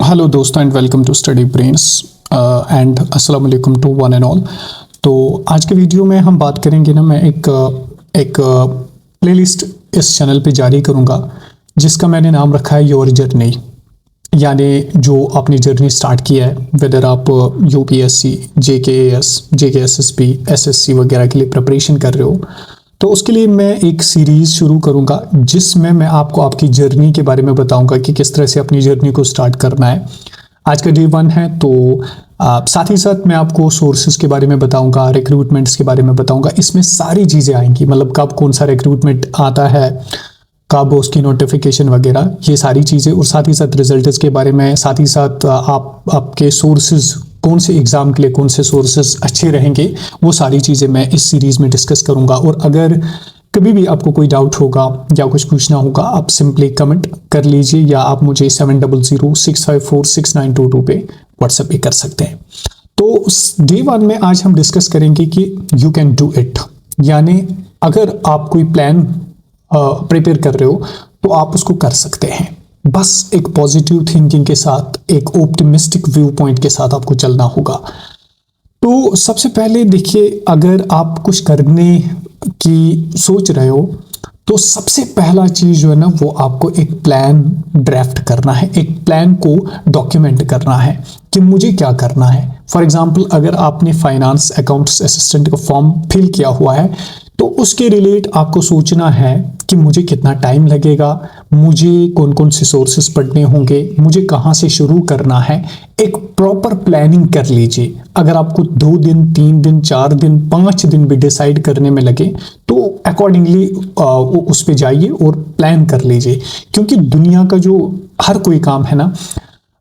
Hello दोस्तों and welcome to study brains and अस्सलाम वालेकुम टू वन एंड ऑल। तो आज के वीडियो में हम बात करेंगे ना, मैं एक प्लेलिस्ट इस चैनल पे जारी करूँगा जिसका मैंने नाम रखा है योर जर्नी। यानी जो आपने जर्नी स्टार्ट किया है, वेदर आप यूपीएससी, जेकेएएस, जेकेएसएसबी, एसएससी वगैरह के लिए प्रिपरेशन कर रहे हो, तो उसके लिए मैं एक सीरीज़ शुरू करूंगा जिसमें मैं आपको आपकी जर्नी के बारे में बताऊंगा कि किस तरह से अपनी जर्नी को स्टार्ट करना है। आज का डे 1 है, तो साथ ही साथ मैं आपको सोर्सेज के बारे में बताऊंगा, रिक्रूटमेंट्स के बारे में बताऊंगा। इसमें सारी चीज़ें आएंगी, मतलब कब कौन सा रिक्रूटमेंट आता है, कब उसकी नोटिफिकेशन वगैरह, ये सारी चीज़ें, और साथ ही साथ रिजल्ट्स के बारे में, साथ ही साथ आपके सोर्सेज, कौन से एग्ज़ाम के लिए कौन से सोर्सेज अच्छे रहेंगे, वो सारी चीज़ें मैं इस सीरीज़ में डिस्कस करूँगा। और अगर कभी भी आपको कोई डाउट होगा या कुछ पूछना होगा, आप सिंपली कमेंट कर लीजिए या आप मुझे 7006546922 पे व्हाट्सएप पे कर सकते हैं। तो डे 1 में आज हम डिस्कस करेंगे कि यू कैन डू इट। यानी अगर आप कोई प्लान प्रिपेयर कर रहे हो तो आप उसको कर सकते हैं। बस एक पॉजिटिव थिंकिंग के साथ, एक ऑप्टिमिस्टिक व्यू पॉइंट के साथ आपको चलना होगा। तो सबसे पहले देखिए, अगर आप कुछ करने की सोच रहे हो तो सबसे पहला चीज़ जो है ना, वो आपको एक प्लान ड्राफ्ट करना है, एक प्लान को डॉक्यूमेंट करना है कि मुझे क्या करना है। फॉर एग्जांपल, अगर आपने फाइनेंस अकाउंट्स असिस्टेंट का फॉर्म फिल किया हुआ है तो उसके रिलेट आपको सोचना है कि मुझे कितना टाइम लगेगा, मुझे कौन कौन से सोर्सेज पढ़ने होंगे, मुझे कहाँ से शुरू करना है। एक प्रॉपर प्लानिंग कर लीजिए। अगर आपको 2 दिन, 3 दिन, 4 दिन, 5 दिन भी डिसाइड करने में लगे तो अकॉर्डिंगली उस पे जाइए और प्लान कर लीजिए। क्योंकि दुनिया का जो हर कोई काम है ना,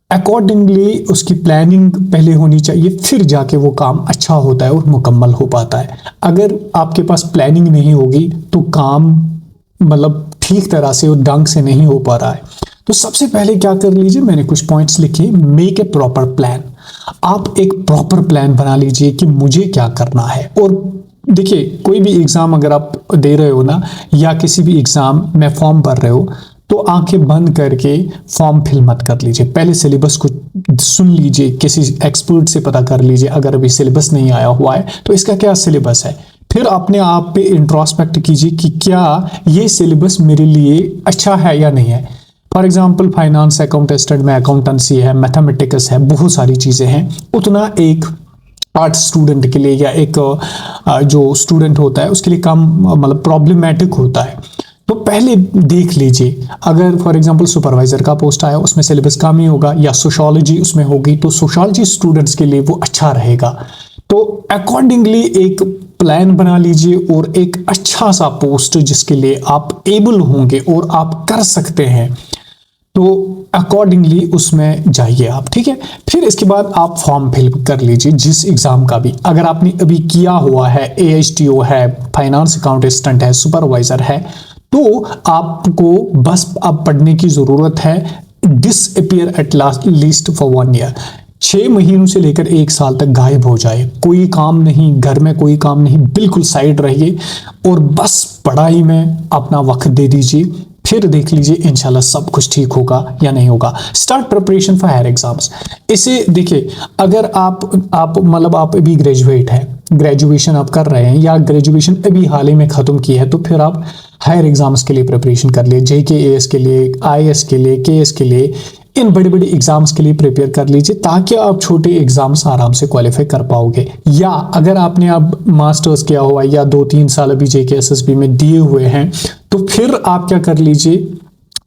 अकॉर्डिंगली उसकी प्लानिंग पहले होनी चाहिए, फिर जाके वो काम अच्छा होता है और मुकम्मल हो पाता है। अगर आपके पास प्लानिंग नहीं होगी तो काम मतलब ठीक तरह से और ढंग से नहीं हो पा रहा है। तो सबसे पहले क्या कर लीजिए, मैंने कुछ पॉइंट्स लिखे। Make a proper plan. आप एक प्रॉपर प्लान बना लीजिए कि मुझे क्या करना है। और देखिए, कोई भी एग्ज़ाम अगर आप दे रहे हो ना, या किसी भी एग्ज़ाम में फॉर्म भर रहे हो, तो आंखें बंद करके फॉर्म फिल मत कर लीजिए। पहले सिलेबस को सुन लीजिए, किसी एक्सपर्ट से पता कर लीजिए। अगर अभी सिलेबस नहीं आया हुआ है तो इसका क्या सिलेबस है, फिर अपने आप पे इंट्रोस्पेक्ट कीजिए कि क्या ये सिलेबस मेरे लिए अच्छा है या नहीं है। फॉर एग्जाम्पल, फाइनेंस अकाउंटेंट में अकाउंटेंसी है, मैथमेटिक्स है, बहुत सारी चीज़ें हैं। उतना एक आर्ट स्टूडेंट के लिए या एक जो स्टूडेंट होता है उसके लिए कम मतलब प्रॉब्लमेटिक होता है। तो पहले देख लीजिए, अगर फॉर एग्जांपल सुपरवाइजर का पोस्ट आया, उसमें सिलेबस कम ही होगा, या सोशियोलॉजी उसमें होगी, तो सोशियोलॉजी स्टूडेंट्स के लिए वो अच्छा रहेगा। तो अकॉर्डिंगली एक प्लान बना लीजिए और एक अच्छा सा पोस्ट जिसके लिए आप एबल होंगे और आप कर सकते हैं, तो अकॉर्डिंगली उसमें जाइए आप। ठीक है, फिर इसके बाद आप फॉर्म फिल कर लीजिए जिस एग्जाम का भी। अगर आपने अभी किया हुआ है, एएचटीओ है, फाइनेंस अकाउंट असिस्टेंट है, सुपरवाइजर है, तो आपको बस अब पढ़ने की जरूरत है। Disappear at least for 1 year. 6 महीनों से लेकर 1 साल तक गायब हो जाए, कोई काम नहीं, घर में कोई काम नहीं, बिल्कुल साइड रहिए और बस पढ़ाई में अपना वक्त दे दीजिए। फिर देख लीजिए इंशाल्लाह सब कुछ ठीक होगा या नहीं होगा। Start preparation for higher exams. इसे देखिए, अगर आप मतलब आप अभी ग्रेजुएट है, ग्रेजुएशन आप कर रहे हैं या ग्रेजुएशन अभी हाल ही में ख़त्म की है, तो फिर आप हायर एग्जाम्स के लिए प्रिपरेशन कर लिए, जेकेएएस के लिए, आईएएस के लिए, केएस के लिए, इन बड़े बड़े एग्जाम्स के लिए प्रिपेयर कर लीजिए ताकि आप छोटे एग्जाम्स आराम से क्वालिफाई कर पाओगे। या अगर आपने अब मास्टर्स किया हुआ या 2-3 साल अभी जेकेएसएसबी में दिए हुए हैं, तो फिर आप क्या कर लीजिए,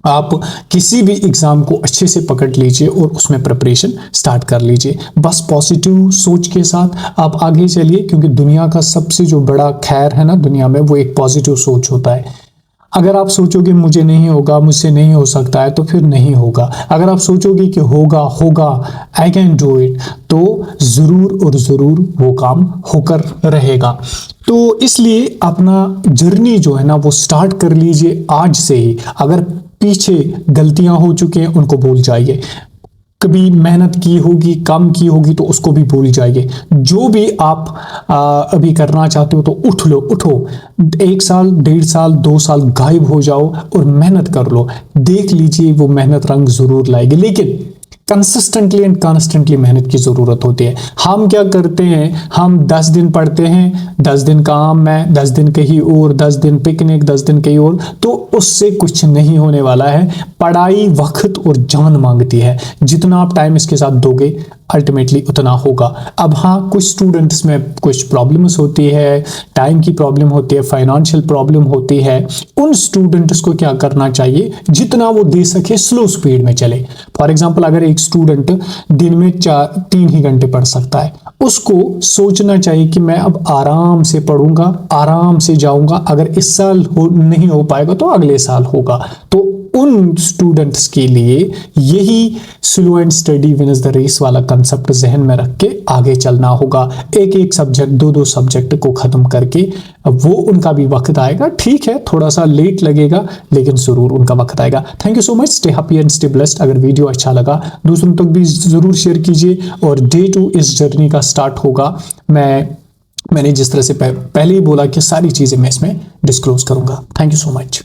आप किसी भी एग्जाम को अच्छे से पकड़ लीजिए और उसमें प्रिपरेशन स्टार्ट कर लीजिए। बस पॉजिटिव सोच के साथ आप आगे चलिए, क्योंकि दुनिया का सबसे जो बड़ा खैर है ना दुनिया में, वो एक पॉजिटिव सोच होता है। अगर आप सोचोगे मुझे नहीं होगा, मुझसे नहीं हो सकता है, तो फिर नहीं होगा। अगर आप सोचोगे कि होगा, आई कैन डू इट, तो ज़रूर और ज़रूर वो काम होकर रहेगा। तो इसलिए अपना जर्नी जो है ना, वो स्टार्ट कर लीजिए आज से ही। अगर पीछे गलतियां हो चुकी हैं उनको भूल जाइए, कभी मेहनत की होगी, कम की होगी, तो उसको भी भूल जाइए। जो भी आप अभी करना चाहते हो तो उठो। 1 साल, 1.5 साल, 2 साल गायब हो जाओ और मेहनत कर लो। देख लीजिए वो मेहनत रंग जरूर लाएगी। लेकिन कंसिस्टेंटली एंड कॉन्स्टेंटली मेहनत की जरूरत होती है। हम क्या करते हैं, हम 10 दिन पढ़ते हैं, 10 दिन काम में, 10 दिन कहीं और, 10 दिन पिकनिक, 10 दिन कहीं और, तो उससे कुछ नहीं होने वाला है। पढ़ाई वक्त और जान मांगती है, जितना आप टाइम इसके साथ दोगे अल्टीमेटली उतना होगा। अब हाँ, कुछ स्टूडेंट्स में कुछ प्रॉब्लम्स होती है, टाइम की प्रॉब्लम होती है, फाइनेंशियल प्रॉब्लम होती है। उन स्टूडेंट्स को क्या करना चाहिए, जितना वो दे सके स्लो स्पीड में चले। फॉर एग्जांपल, अगर एक स्टूडेंट दिन में 3 ही घंटे पढ़ सकता है, उसको सोचना चाहिए कि मैं अब आराम से पढ़ूंगा, आराम से जाऊंगा, अगर इस साल नहीं हो पाएगा तो अगले साल होगा। तो उन स्टूडेंट्स के लिए यही slow and study wins the race वाला कंसेप्ट जहन में रख के आगे चलना होगा। एक एक सब्जेक्ट, 2-2 सब्जेक्ट को खत्म करके वो उनका भी वक्त आएगा। ठीक है, थोड़ा सा लेट लगेगा, लेकिन जरूर उनका वक्त आएगा। Thank you so much. Stay happy and stay blessed. अगर वीडियो अच्छा लगा दूसरों तक भी जरूर शेयर कीजिए। और डे 2 इस जर्नी का स्टार्ट होगा। मैंने जिस तरह से पहले ही बोला कि सारी चीजें मैं इसमें डिस्क्लोज करूंगा। Thank you so much.